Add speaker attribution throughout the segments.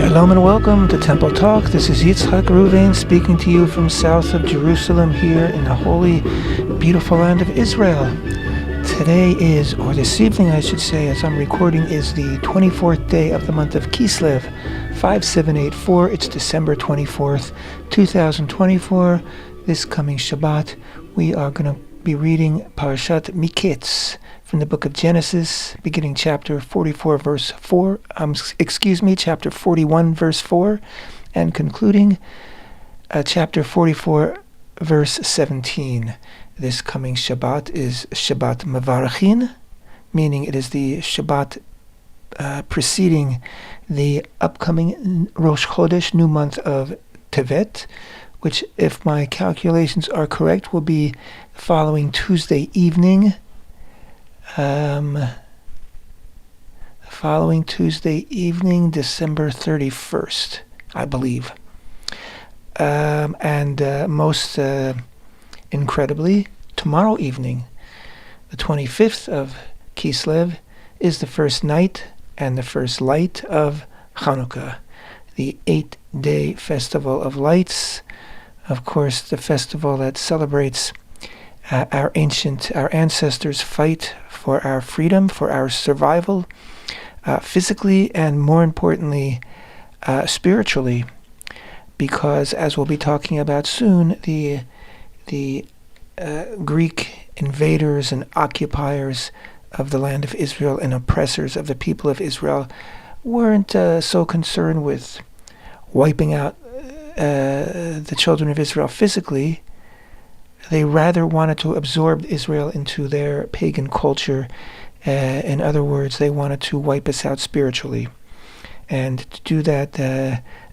Speaker 1: Shalom and welcome to Temple Talk. This is Yitzhak Ruvain speaking to you from south of Jerusalem here in the holy, beautiful land of Israel. Today is, or this evening I should say, as I'm recording, is the 24th day of the month of Kislev, 5784. It's December 24th, 2024. This coming Shabbat, we are going to be reading Parashat Miketz from the book of Genesis, beginning chapter 44, verse 4, chapter 41, verse 4, and concluding chapter 44, verse 17. This coming Shabbat is Shabbat Mevarachin, meaning it is the Shabbat preceding the upcoming Rosh Chodesh, new month of Tevet, which, if my calculations are correct, will be the following Tuesday evening. December 31st, I believe. Most incredibly, tomorrow evening, the 25th of Kislev, is the first night and the first light of Chanukah, the 8-day festival of lights. Of course, the festival that celebrates our ancestors' fight for our freedom, for our survival, physically and, more importantly, spiritually, because, as we'll be talking about soon, the Greek invaders and occupiers of the land of Israel and oppressors of the people of Israel weren't so concerned with wiping out the children of Israel physically. They rather wanted to absorb Israel into their pagan culture. In other words, they wanted to wipe us out spiritually. And to do that,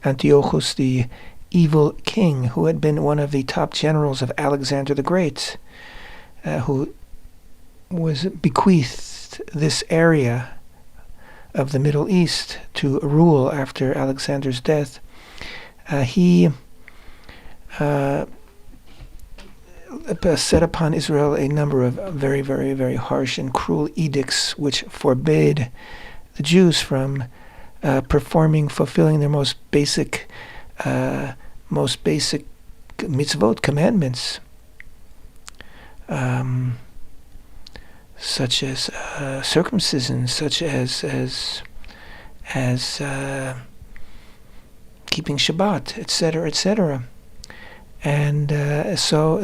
Speaker 1: Antiochus, the evil king, who had been one of the top generals of Alexander the Great, who was bequeathed this area of the Middle East to rule after Alexander's death, he set upon Israel a number of very, very, very harsh and cruel edicts which forbade the Jews from fulfilling their most basic mitzvot, commandments, such as circumcision, such as keeping Shabbat, etc., etc. And so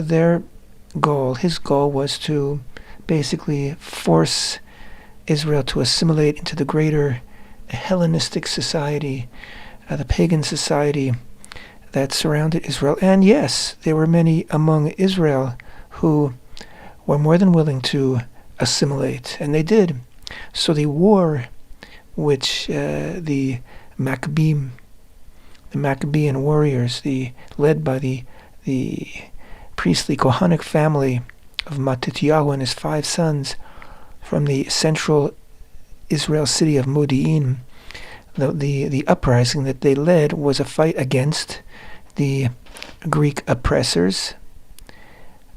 Speaker 1: his goal was to basically force Israel to assimilate into the greater Hellenistic society, the pagan society that surrounded Israel. And yes, there were many among Israel who were more than willing to assimilate, and they did. So the war which the Maccabean warriors, led by the priestly Kohanic family of Matityahu and his 5 sons from the central Israel city of Modi'in, the uprising that they led was a fight against the Greek oppressors,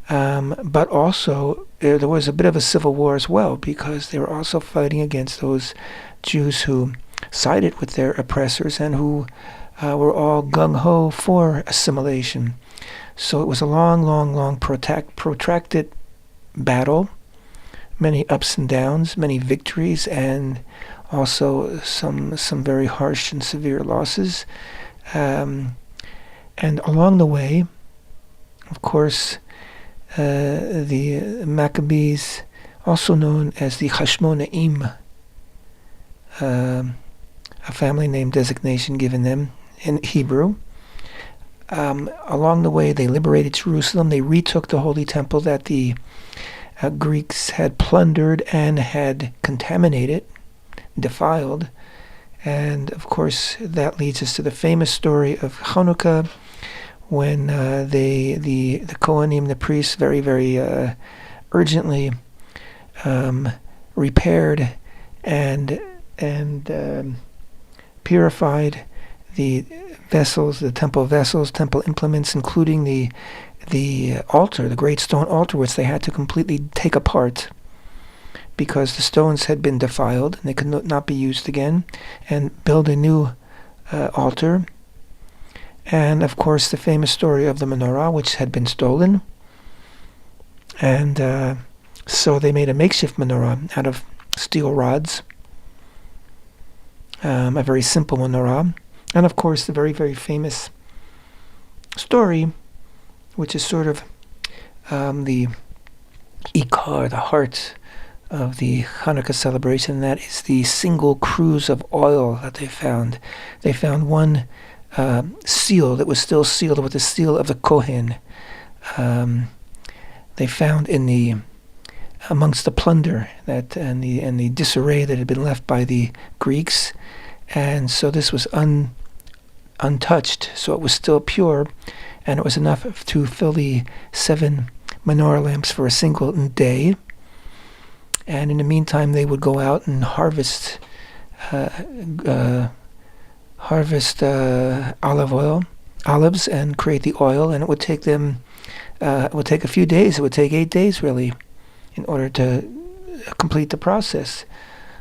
Speaker 1: but also there was a bit of a civil war as well, because they were also fighting against those Jews who sided with their oppressors and who were all gung-ho for assimilation. So it was a long, protracted battle, many ups and downs, many victories, and also some very harsh and severe losses. And along the way, of course, the Maccabees, also known as the Hashmonaim, a family name designation given them in Hebrew. Along the way, they liberated Jerusalem. They retook the Holy Temple that the Greeks had plundered and had contaminated, defiled. And, of course, that leads us to the famous story of Chanukah, when the Kohanim, the priests, very, very urgently repaired and purified the vessels, the temple vessels, temple implements, including the altar, the great stone altar, which they had to completely take apart because the stones had been defiled and they could not be used again, and build a new altar. And, of course, the famous story of the menorah, which had been stolen. And so they made a makeshift menorah out of steel rods, a very simple menorah. And, of course, the very, very famous story, which is sort of the ikar, the heart of the Hanukkah celebration. That is the single cruse of oil that they found. They found one seal that was still sealed with the seal of the Kohen. They found amongst the plunder and the disarray that had been left by the Greeks, and so this was untouched. So it was still pure, and it was enough to fill the 7 menorah lamps for a single day. And in the meantime, they would go out and harvest olives, and create the oil. And it would take them, it would take a few days. It would take 8 days, really, in order to complete the process.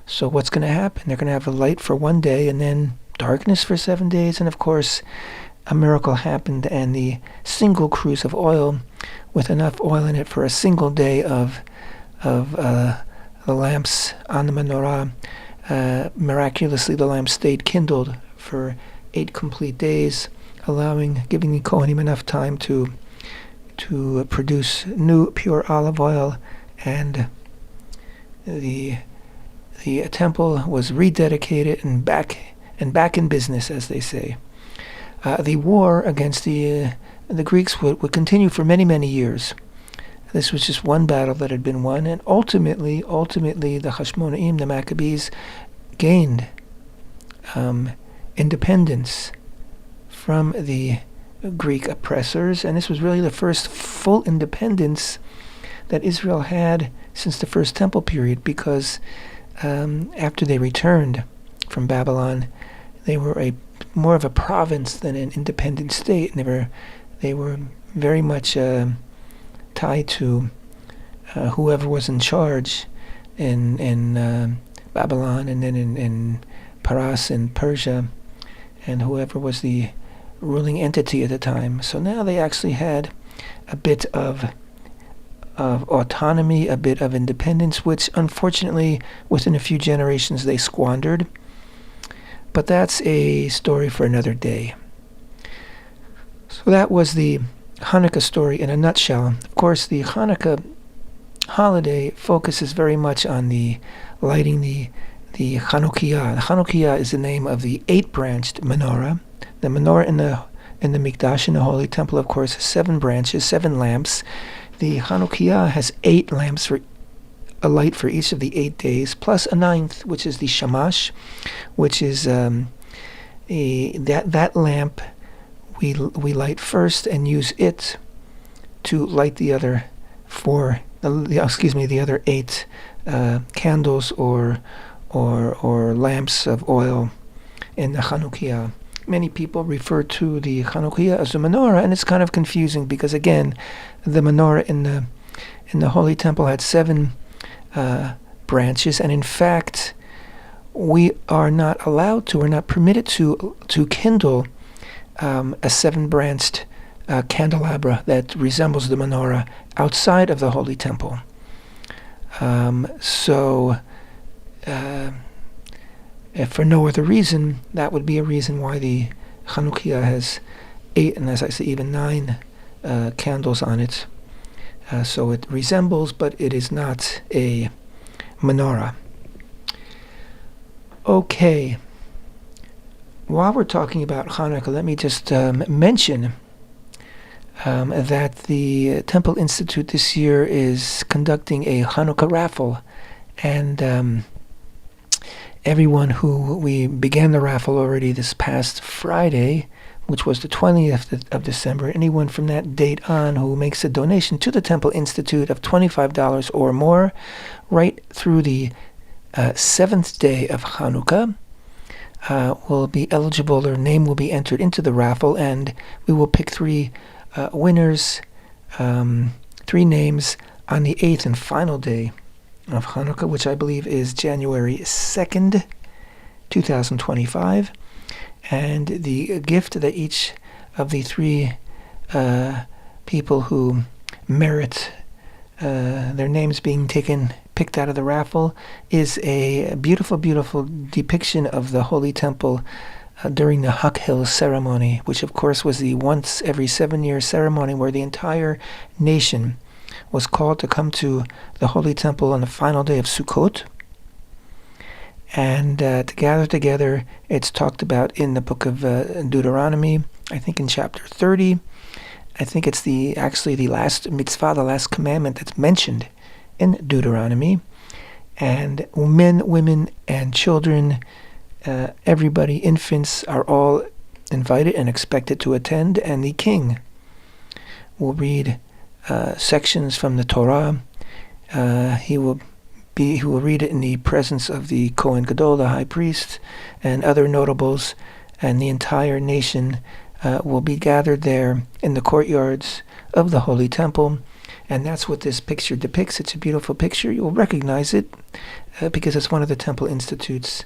Speaker 1: So what's going to happen? They're going to have a light for one day, and then darkness for 7 days. And of course, a miracle happened, and the single cruse of oil, with enough oil in it for a single day of the lamps on the menorah, miraculously the lamps stayed kindled for 8 complete days, giving the Kohanim enough time to produce new pure olive oil, and the temple was rededicated and back in business, as they say. The war against the Greeks would continue for many, many years. This was just one battle that had been won, and ultimately, the Hashmonaim, the Maccabees, gained independence from the Greek oppressors, and this was really the first full independence that Israel had since the First Temple period, because after they returned from Babylon, they were more of a province than an independent state, and they were very much tied to whoever was in charge in Babylon, and then in Paras in Persia, and whoever was the ruling entity at the time. So now they actually had a bit of autonomy, a bit of independence, which unfortunately within a few generations they squandered. But that's a story for another day. So that was the Hanukkah story in a nutshell. Of course, the Hanukkah holiday focuses very much on the lighting the Chanukah. The Chanukah is the name of the 8-branched menorah. The menorah in the Mikdash, in the Holy Temple, of course, has 7 branches, 7 lamps. The Chanukah has 8 lamps for a light for each of the 8 days, plus a 9th, which is the Shamash, which is that lamp we light first and use it to light the other the other 8 candles or lamps of oil in the Chanukah. Many people refer to the Chanukah as a menorah, and it's kind of confusing because, again, the menorah in the Holy Temple had 7 branches, and in fact, we're not permitted to kindle a 7-branched candelabra that resembles the menorah outside of the Holy Temple. If for no other reason, that would be a reason why the Chanukah has 8, and as I say, even 9 candles on it. So it resembles, but it is not a menorah. Okay. While we're talking about Hanukkah, let me just mention that the Temple Institute this year is conducting a Hanukkah raffle, and everyone we began the raffle already this past Friday, which was the 20th of December. Anyone from that date on who makes a donation to the Temple Institute of $25 or more, right through the 7th day of Hanukkah, will be eligible. Their name will be entered into the raffle, and we will pick 3 winners, 3 names on the 8th and final day of Hanukkah, which I believe is January 2nd, 2025. And the gift that each of the three people who merit their names being picked out of the raffle is a beautiful, beautiful depiction of the Holy Temple during the Hakhel ceremony, which of course was the once every 7-year ceremony where the entire nation was called to come to the Holy Temple on the final day of Sukkot, and to gather together. It's talked about in the book of Deuteronomy, I think in chapter 30. I think it's actually the last mitzvah, the last commandment that's mentioned in Deuteronomy. And men, women, and children, everybody, infants, are all invited and expected to attend. And the king will read sections from the Torah. He will read it in the presence of the Kohen Gadol, the high priest, and other notables, and the entire nation will be gathered there in the courtyards of the Holy Temple. And that's what this picture depicts. It's a beautiful picture. You'll recognize it because it's one of the Temple Institute's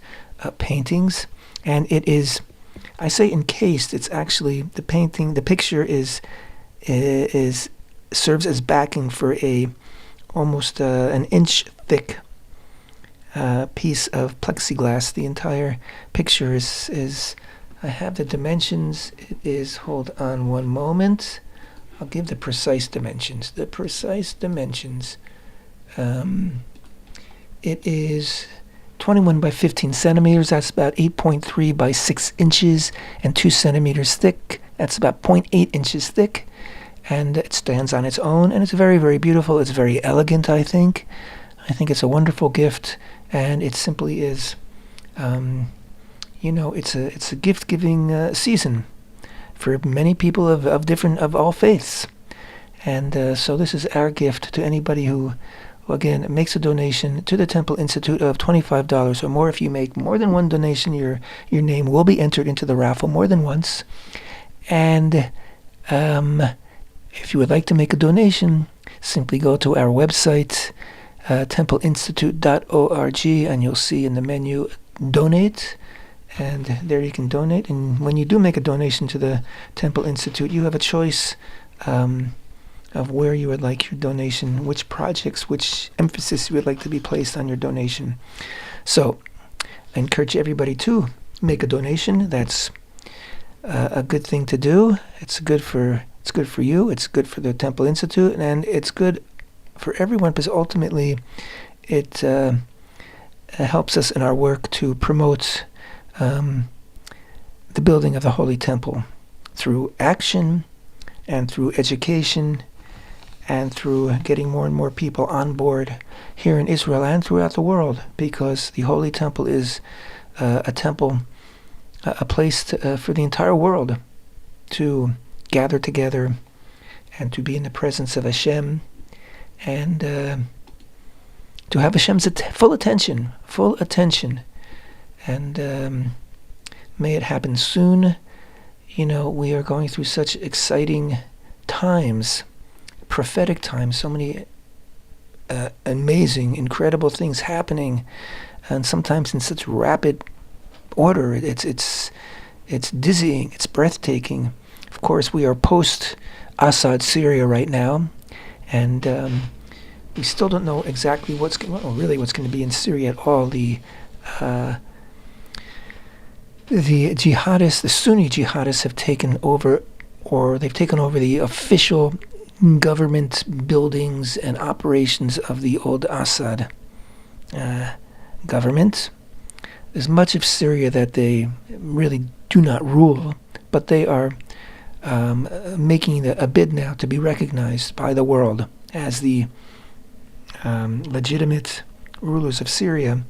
Speaker 1: paintings. And it is, I say encased, it's actually, the picture serves as backing for almost an inch thick piece of plexiglass. The entire picture is I have the dimensions. It is, hold on one moment. I'll give the precise dimensions. It is 21 by 15 centimeters. That's about 8.3 by 6 inches and 2 centimeters thick. That's about 0.8 inches thick. And it stands on its own, and it's very, very beautiful. It's very elegant, I think. I think it's a wonderful gift, and it simply is, it's a gift-giving season for many people of all faiths. And so this is our gift to anybody who, again, makes a donation to the Temple Institute of $25 or more. If you make more than one donation, your name will be entered into the raffle more than once. And if you would like to make a donation, simply go to our website, templeinstitute.org, and you'll see in the menu Donate, and there you can donate. And when you do make a donation to the Temple Institute, you have a choice of where you would like your donation, which projects, which emphasis you would like to be placed on your donation. So I encourage everybody to make a donation. That's a good thing to do. It's good for you. It's good for the Temple Institute, and it's good for everyone because ultimately it helps us in our work to promote the building of the Holy Temple through action and through education and through getting more and more people on board here in Israel and throughout the world, because the Holy Temple is a temple, a place for the entire world to gather together and to be in the presence of Hashem and to have Hashem's full attention. And may it happen soon. We are going through such exciting times, prophetic times, so many amazing, incredible things happening, and sometimes in such rapid order. It's dizzying, it's breathtaking. Of course, we are post-Assad Syria right now, and we still don't know exactly what's going to be in Syria at all. The jihadists, the Sunni jihadists, have taken over, or they've taken over the official government buildings and operations of the old Assad government. There's much of Syria that they really do not rule, but they are making a bid now to be recognized by the world as the legitimate rulers of Syria.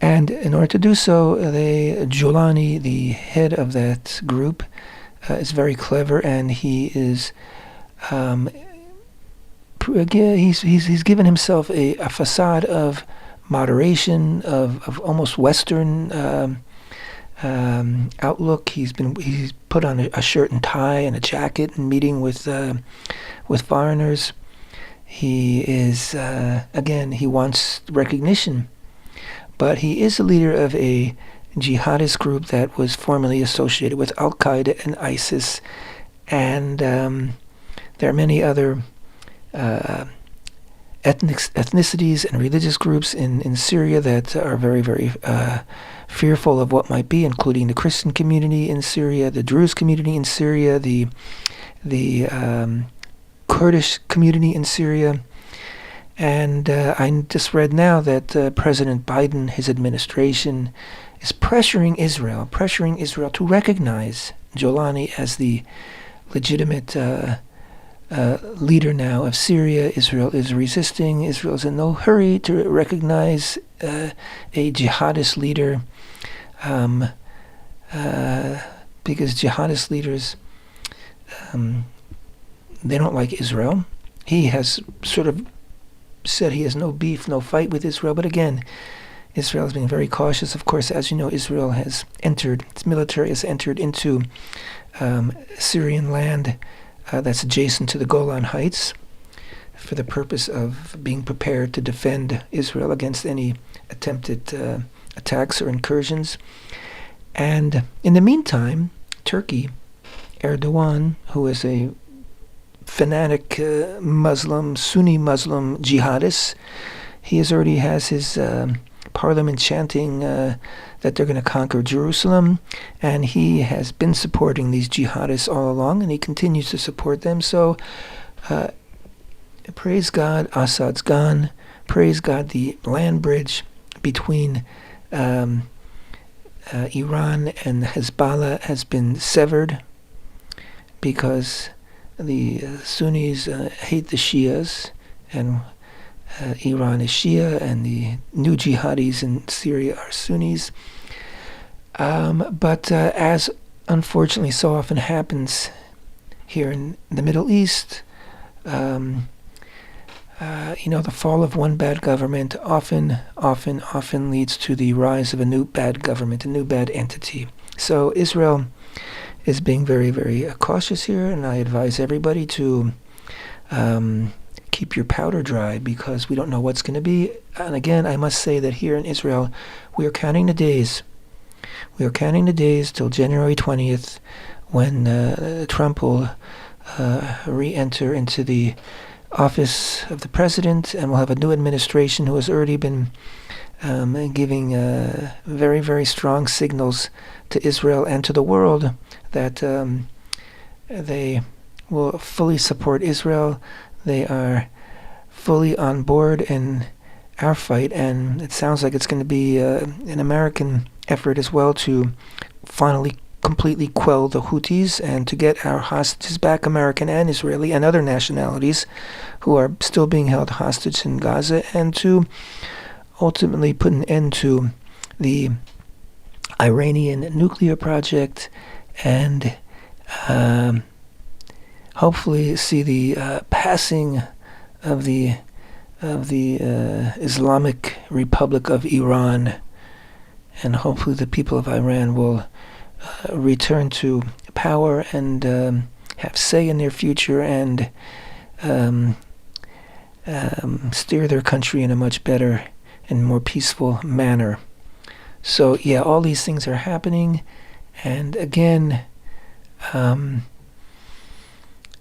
Speaker 1: And in order to do so, Jolani, the head of that group, is very clever, and he is he's given himself a facade of moderation, of almost Western outlook. He's put on a shirt and tie and a jacket and meeting with foreigners. He is he wants recognition, but he is the leader of a jihadist group that was formerly associated with Al-Qaeda and ISIS. And there are many other ethnicities and religious groups in Syria that are very, very fearful of what might be, including the Christian community in Syria, the Druze community in Syria, the Kurdish community in Syria. And I just read now that President Biden, his administration, is pressuring Israel to recognize Jolani as the legitimate leader now of Syria. Israel is resisting. Israel is in no hurry to recognize a jihadist leader, because jihadist leaders, they don't like Israel. He has sort of said he has no beef, no fight with Israel. But again, Israel is being very cautious. Of course, as you know, Israel has entered, its military has entered into Syrian land that's adjacent to the Golan Heights for the purpose of being prepared to defend Israel against any attempted attacks or incursions. And in the meantime, Turkey, Erdogan, who is a fanatic Muslim, Sunni Muslim jihadist, he already has his parliament chanting that they're going to conquer Jerusalem, and he has been supporting these jihadists all along, and he continues to support them. So praise God, Assad's gone. Praise God, the land bridge between Iran and Hezbollah has been severed, because the Sunnis hate the Shias, and Iran is Shia, and the new jihadis in Syria are Sunnis. But as unfortunately so often happens here in the Middle East, the fall of one bad government often leads to the rise of a new bad government, a new bad entity. So Israel is being very, very cautious here, and I advise everybody to keep your powder dry, because we don't know what's going to be. And again, I must say that here in Israel, we are counting the days. We are counting the days till January 20th, when Trump will re-enter into the office of the president, and we'll have a new administration who has already been giving very, very strong signals to Israel and to the world that they will fully support Israel. They are fully on board in our fight, and it sounds like it's going to be an American effort as well to finally completely quell the Houthis and to get our hostages back, American and Israeli and other nationalities who are still being held hostage in Gaza, and to ultimately put an end to the Iranian nuclear project, and hopefully see the passing of the Islamic Republic of Iran, and hopefully the people of Iran will return to power and have say in their future, and steer their country in a much better and more peaceful manner. So yeah, all these things are happening, and again,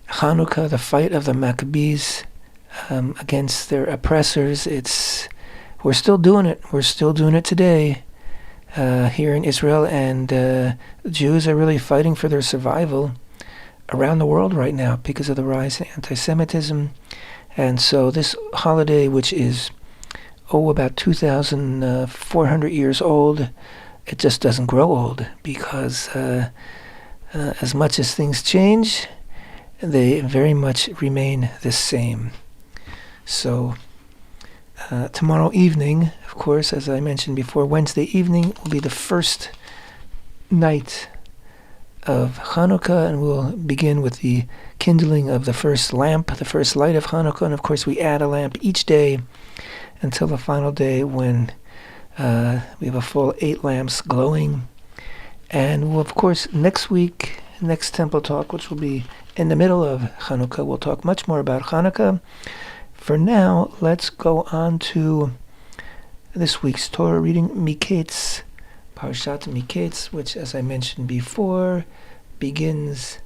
Speaker 1: Chanukah, the fight of the Maccabees against their oppressors, we're still doing it. We're still doing it today here in Israel, and Jews are really fighting for their survival around the world right now because of the rise in anti-Semitism. And so this holiday, which is about 2,400 years old, it just doesn't grow old, because as much as things change, they very much remain the same. So tomorrow evening, of course, as I mentioned before, Wednesday evening will be the first night of Chanukah, and we'll begin with the kindling of the first lamp, the first light of Chanukah, and of course we add a lamp each day until the final day, when we have a full 8 lamps glowing. And we'll, of course, next week, next Temple Talk, which will be in the middle of Chanukah, we'll talk much more about Chanukah. For now, let's go on to this week's Torah reading, Miketz, Parshat Miketz, which, as I mentioned before, begins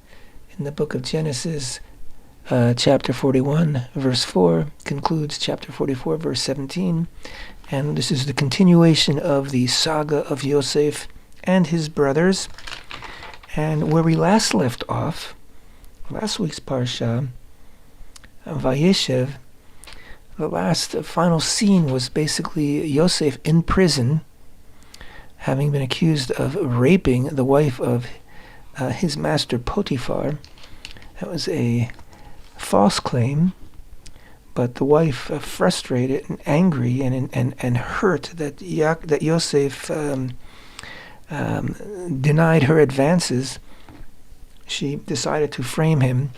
Speaker 1: in the book of Genesis, chapter 41, verse 4, concludes chapter 44, verse 17, and this is the continuation of the saga of Yosef and his brothers. And where we last left off, last week's Parsha, Vayeshev, the last final scene was basically Yosef in prison, having been accused of raping the wife of his master Potiphar. That was a false claim, but the wife, frustrated and angry and hurt that Yosef denied her advances, she decided to frame him,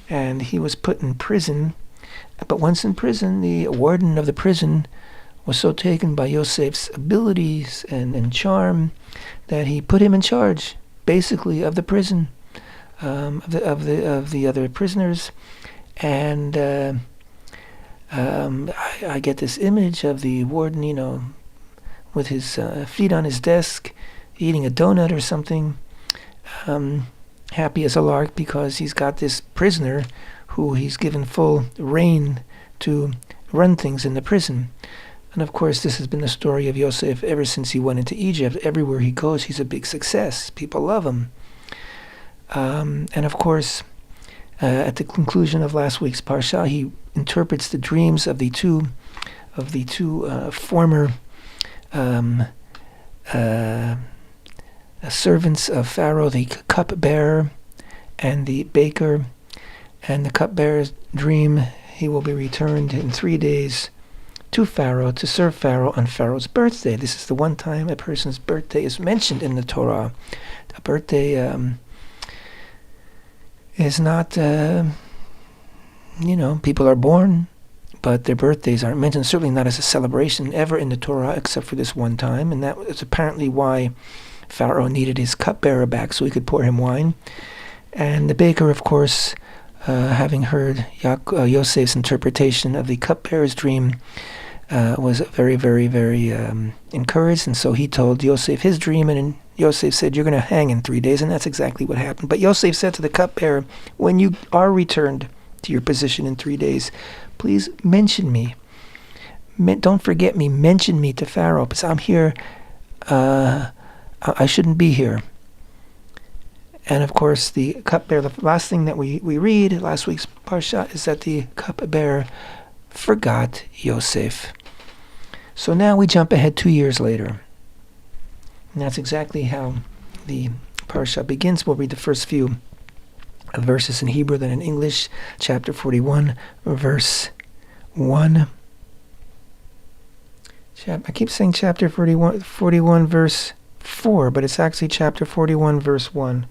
Speaker 1: and he was put in prison. But once in prison, the warden of the prison was so taken by Yosef's abilities and charm that he put him in charge, basically, of the prison, of the other prisoners. And I get this image of the warden, with his feet on his desk, eating a donut or something, happy as a lark because he's got this prisoner who he's given full reign to run things in the prison. And of course, this has been the story of Yosef ever since he went into Egypt. Everywhere he goes, he's a big success. People love him. And of course, at the conclusion of last week's Parsha, he interprets the dreams of the two former servants of Pharaoh, the cupbearer and the baker. And the cupbearer's dream, he will be returned in 3 days to Pharaoh to serve Pharaoh on Pharaoh's birthday. This is the one time a person's birthday is mentioned in the Torah. The birthday is not, people are born, but their birthdays aren't mentioned, certainly not as a celebration ever in the Torah except for this one time. And that is apparently why Pharaoh needed his cupbearer back so he could pour him wine. And the baker, of course, having heard Yosef's interpretation of the cupbearer's dream, was very, very, very encouraged. And so he told Yosef his dream, and Yosef said, "You're going to hang in 3 days." And that's exactly what happened. But Yosef said to the cupbearer, "When you are returned to your position in 3 days, please mention me. Don't forget me. Mention me to Pharaoh, because I'm here. I shouldn't be here." And of course, the cupbearer, the last thing that we read, last week's Parsha, is that the cupbearer forgot Yosef. So now we jump ahead 2 years later. And that's exactly how the Parsha begins. We'll read the first few verses in Hebrew, then in English. Chapter 41, verse 1. I keep saying chapter 41, verse 4, but it's actually chapter 41, verse 1.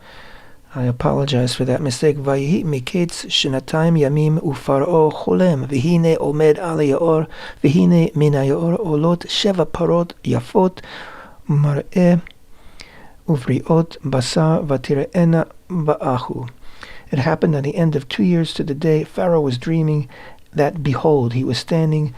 Speaker 1: I apologize for that mistake. Vayihi miketz shenatayim yamim ufar'o cholem v'hine omed al yaor v'hine min hayaor olot sheva parot yafot mar'eh uvriot basar v'tire'ena ba'ahu. It happened at the end of 2 years to the day Pharaoh was dreaming that, behold, he was standing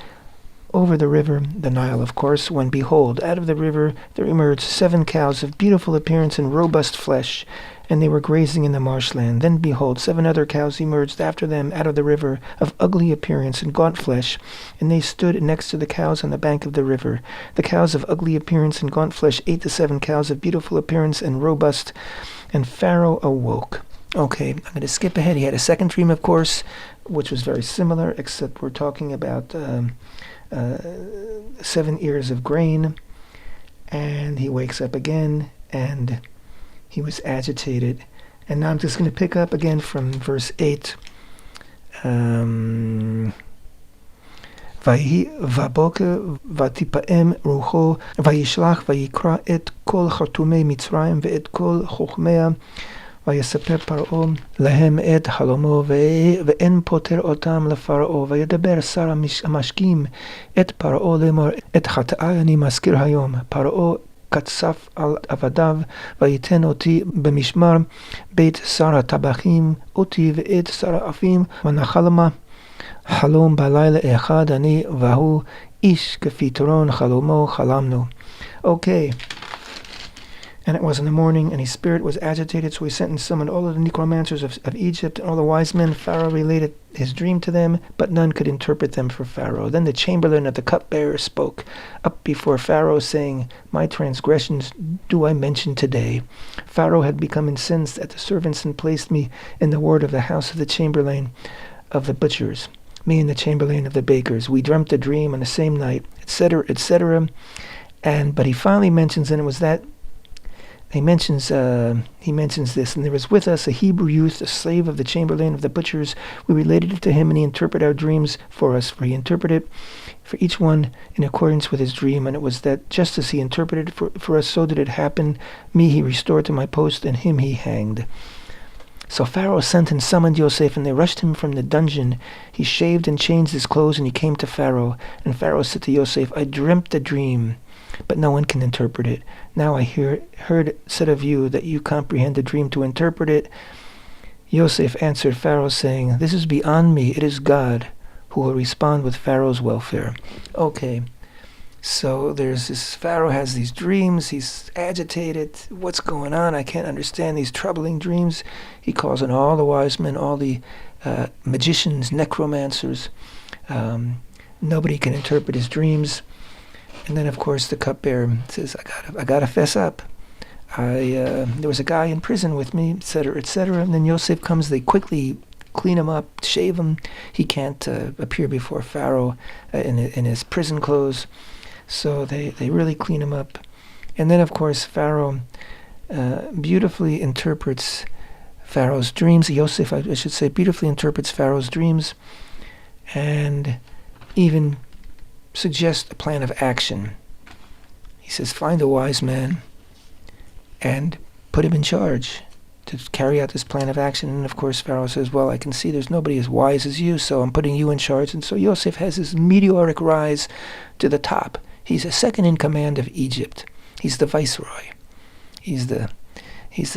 Speaker 1: over the river, the Nile, of course, when, behold, out of the river there emerged 7 cows of beautiful appearance and robust flesh, and they were grazing in the marshland. Then, behold, 7 other cows emerged after them out of the river, of ugly appearance and gaunt flesh, and they stood next to the cows on the bank of the river. The cows of ugly appearance and gaunt flesh ate the 7 cows of beautiful appearance and robust, and Pharaoh awoke. Okay, I'm going to skip ahead. He had a second dream, of course, which was very similar, except we're talking about 7 ears of grain, and he wakes up again, and he was agitated. And now I'm just going to pick up again from verse 8. Vaboker vatipaem rucho vayishlach vayikra et kol chartumei Mitzrayim ve'et kol chochmea ויספר פרעה להם את חלומו ואין פוטר אותם לפרעה וידבר שר המשקים את פרעה לאמור את חטאי אני מזכיר היום פרעה קצף על עבדיו ויתן אותי במשמר בית שר הטבחים אותי ואת שר האפים ונחלמה חלום בלילה אחד אני והוא איש כפתרון חלומו חלמנו. Okay. And it was in the morning, and his spirit was agitated, so he sent and summoned all of the necromancers of Egypt and all the wise men. Pharaoh related his dream to them, but none could interpret them for Pharaoh. Then the chamberlain of the cupbearer spoke up before Pharaoh, saying, "My transgressions do I mention today. Pharaoh had become incensed at the servants and placed me in the ward of the house of the chamberlain of the butchers, me and the chamberlain of the bakers. We dreamt a dream on the same night," etc., etc. But he finally mentions, and it was that he mentions this, "And there was with us a Hebrew youth, a slave of the chamberlain of the butchers. We related it to him, and he interpreted our dreams for us. For he interpreted for each one in accordance with his dream. And it was that just as he interpreted for us, so did it happen. Me he restored to my post, and him he hanged." So Pharaoh sent and summoned Yosef, and they rushed him from the dungeon. He shaved and changed his clothes, and he came to Pharaoh. And Pharaoh said to Yosef, "I dreamt a dream, but no one can interpret it. Now I heard said of you that you comprehend the dream to interpret it." Yosef answered Pharaoh, saying, "This is beyond me. It is God who will respond with Pharaoh's welfare." Okay, so there's this Pharaoh has these dreams. He's agitated. What's going on? I can't understand these troubling dreams. He calls in all the wise men, all the magicians, necromancers. Nobody can interpret his dreams. And then, of course, the cupbearer says, I gotta fess up. There was a guy in prison with me, etc., etc. And then Yosef comes. They quickly clean him up, shave him. He can't appear before Pharaoh in his prison clothes. So they really clean him up. And then, of course, Pharaoh beautifully interprets Pharaoh's dreams. Yosef, I should say, beautifully interprets Pharaoh's dreams and even suggests a plan of action. He says, find a wise man and put him in charge to carry out this plan of action. And of course Pharaoh says, well, I can see there's nobody as wise as you, so I'm putting you in charge. And so Yosef has this meteoric rise to the top. He's a second in command of Egypt. He's the viceroy. He's the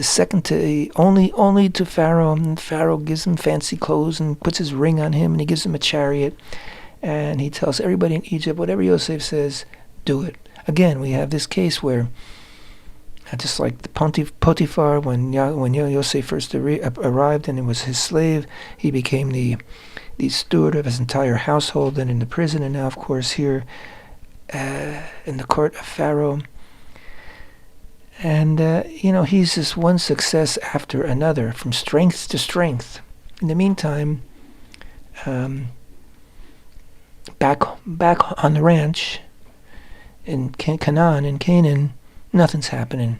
Speaker 1: second to only to Pharaoh. And Pharaoh gives him fancy clothes and puts his ring on him, and he gives him a chariot. And he tells everybody in Egypt, whatever Yosef says, do it. Again, we have this case where, just like the Potiphar, when Yosef first arrived and it was his slave, he became the steward of his entire household and in the prison, and now, of course, here in the court of Pharaoh. And, he's just one success after another, from strength to strength. In the meantime, back on the ranch in Canaan, nothing's happening.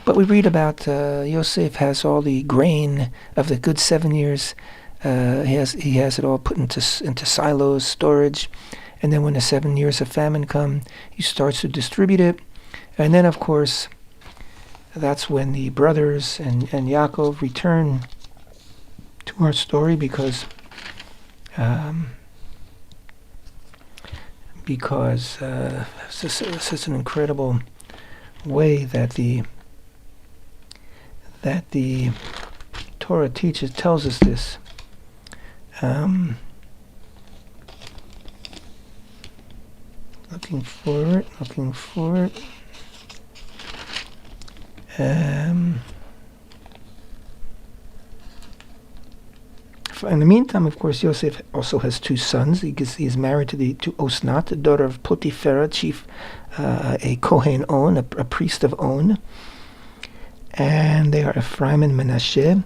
Speaker 1: But we read about Yosef has all the grain of the good 7 years. He has it all put into silos, storage. And then when the 7 years of famine come, he starts to distribute it. And then, of course, that's when the brothers and Yaakov return to our story because such an incredible way that the Torah tells us this. Looking for it. In the meantime, of course, Yosef also has two sons. He is married to Osnat, the daughter of Potiphar, chief, a Kohen On, a priest of On. And they are Ephraim and Manasseh.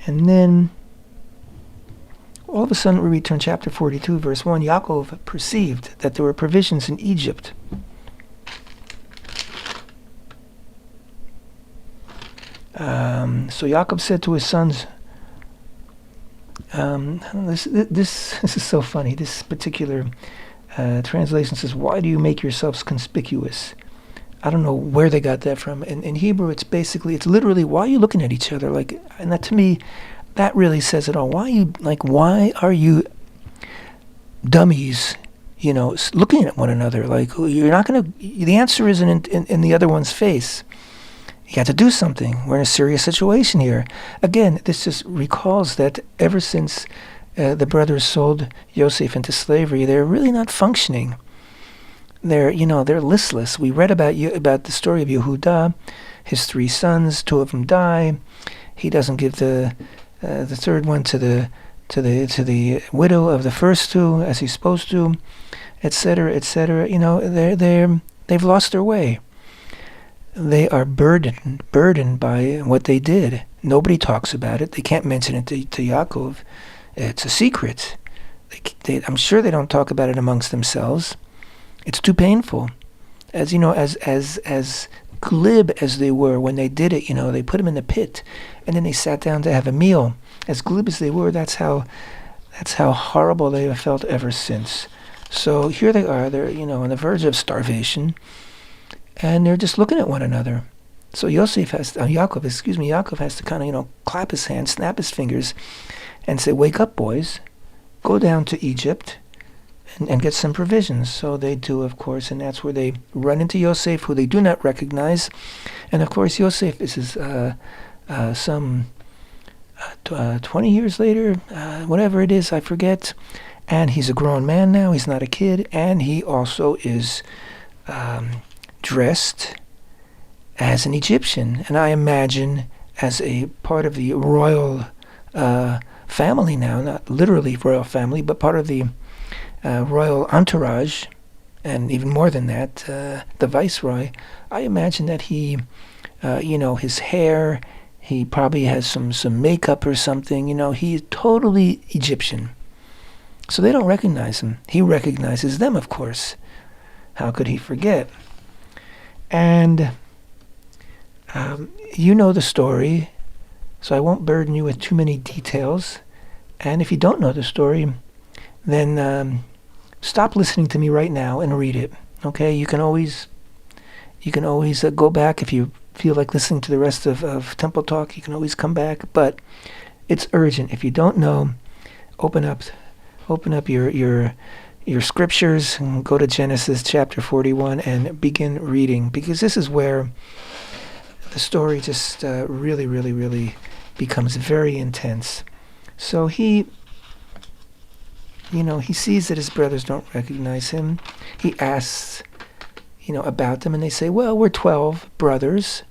Speaker 1: And then, all of a sudden, we return chapter 42, verse 1. Yaakov perceived that there were provisions in Egypt. So Yaakov said to his sons, this is so funny. This particular translation says, "Why do you make yourselves conspicuous?" I don't know where they got that from. In Hebrew, it's literally, why are you looking at each other? And that, to me, that really says it all. Why are you dummies, looking at one another? You're not going to, the answer isn't in the other one's face. You got to do something. We're in a serious situation here. Again, this just recalls that ever since the brothers sold Yosef into slavery, they're really not functioning they're listless. We read about the story of Yehuda, his 3 sons. 2 of them die. He doesn't give the third one to the widow of the first 2 as he's supposed to, etc., etc. They've lost their way. They are burdened by what they did. Nobody talks about it. They can't mention it to Yaakov. It's a secret. I'm sure they don't talk about it amongst themselves. It's too painful. As glib as they were when they did it, they put him in the pit, and then they sat down to have a meal. As glib as they were, that's how horrible they have felt ever since. So here they are. They're on the verge of starvation, and they're just looking at one another. So Yaakov has to kind of clap his hands, snap his fingers, and say, "Wake up, boys! Go down to Egypt and get some provisions." So they do, of course, and that's where they run into Yosef, who they do not recognize. And of course, Yosef is some 20 years later, whatever it is, I forget. And he's a grown man now. He's not a kid, and he also is dressed as an Egyptian, and I imagine as a part of the royal family now, not literally royal family, but part of the royal entourage, and even more than that, the viceroy. I imagine that he, his hair, he probably has some makeup or something. He's totally Egyptian. So they don't recognize him. He recognizes them, of course. How could he forget? And you know the story, so I won't burden you with too many details. And if you don't know the story, then stop listening to me right now and read it. Okay, you can always go back if you feel like listening to the rest of Temple Talk. You can always come back, but it's urgent. If you don't know, open up your scriptures and go to Genesis chapter 41 and begin reading, because this is where the story just really, really, really becomes very intense. So he sees that his brothers don't recognize him. He asks, about them, and they say, "Well, we're 12 brothers.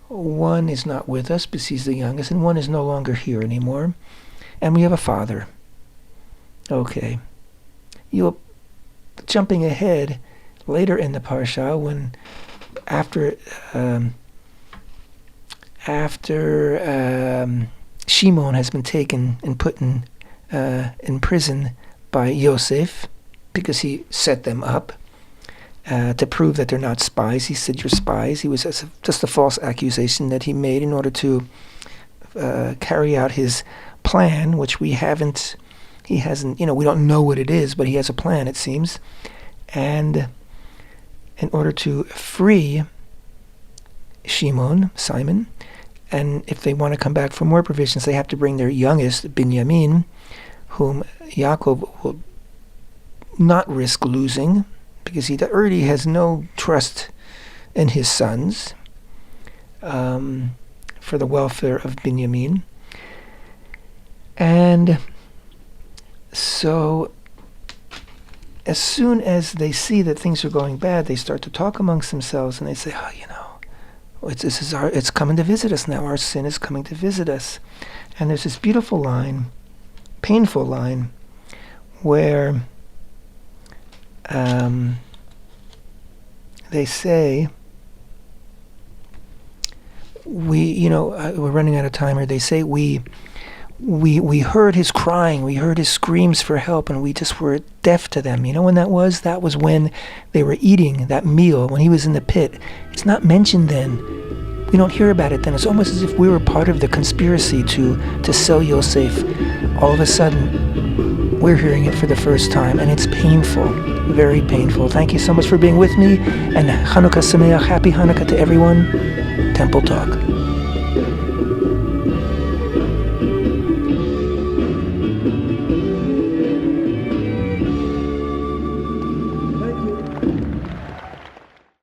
Speaker 1: One is not with us because he's the youngest, and one is no longer here anymore. And we have a father." Okay. You're jumping ahead later in the parsha, when after Shimon has been taken and put in prison by Yosef because he set them up to prove that they're not spies. He said, "You're spies." He was just a false accusation that he made in order to carry out his plan, which he hasn't, we don't know what it is, but he has a plan, it seems. And in order to free Simon, and if they want to come back for more provisions, they have to bring their youngest, Binyamin, whom Yaakov will not risk losing, because he already has no trust in his sons for the welfare of Binyamin. And so as soon as they see that things are going bad, they start to talk amongst themselves, and they say, it's coming to visit us now. Our sin is coming to visit us. And there's this beautiful line, painful line, where they say, we're running out of time here. They say, we heard his crying, we heard his screams for help, and we just were deaf to them. You know when that was? That was when they were eating that meal, when he was in the pit. It's not mentioned then. We don't hear about it then. It's almost as if we were part of the conspiracy to sell Yosef. All of a sudden, we're hearing it for the first time, and it's painful, very painful. Thank you so much for being with me, and Chanukah Sameach, happy Hanukkah to everyone. Temple Talk.